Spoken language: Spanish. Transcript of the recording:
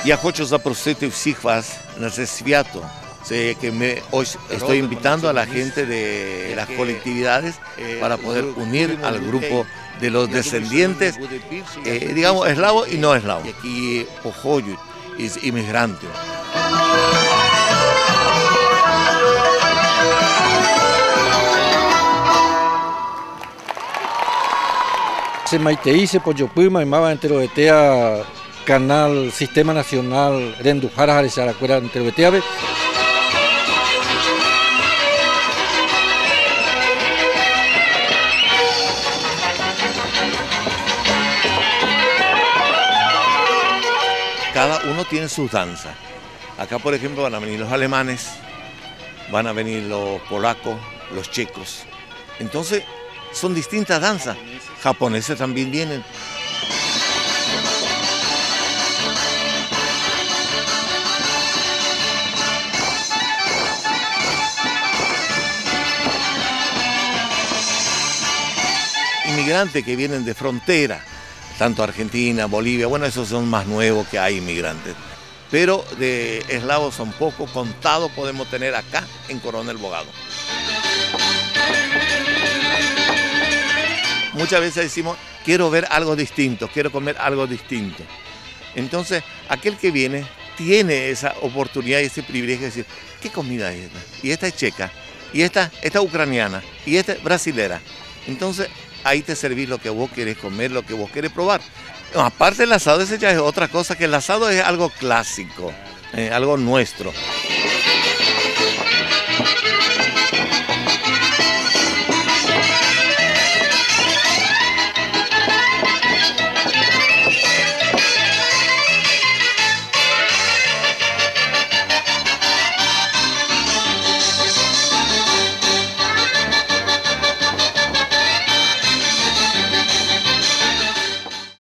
Я хочу запросити всіх вас на це свято. Sé que hoy estoy invitando a la gente de las colectividades para poder unir al grupo de los descendientes, digamos, eslavos y no eslavos. Aquí Pojoyut es inmigrante. Se Maitei, se Poyopima, y Mava Enterobetea, Canal Sistema Nacional Rendujara, Arisaracuera Enterobetea. Cada uno tiene sus danzas. Acá, por ejemplo, van a venir los alemanes, van a venir los polacos, los checos. Entonces, son distintas danzas. Japoneses también vienen. Inmigrantes que vienen de frontera, tanto Argentina, Bolivia, bueno, esos son más nuevos que hay inmigrantes. Pero de eslavos son pocos, contados podemos tener acá en Coronel Bogado. Muchas veces decimos, quiero ver algo distinto, quiero comer algo distinto. Entonces, aquel que viene tiene esa oportunidad y ese privilegio de decir, ¿qué comida es esta? Y esta es checa, y esta es ucraniana, y esta es brasilera. Entonces, ahí te servís lo que vos querés comer, lo que vos querés probar. Aparte el asado, ese ya es otra cosa, que el asado es algo clásico, algo nuestro.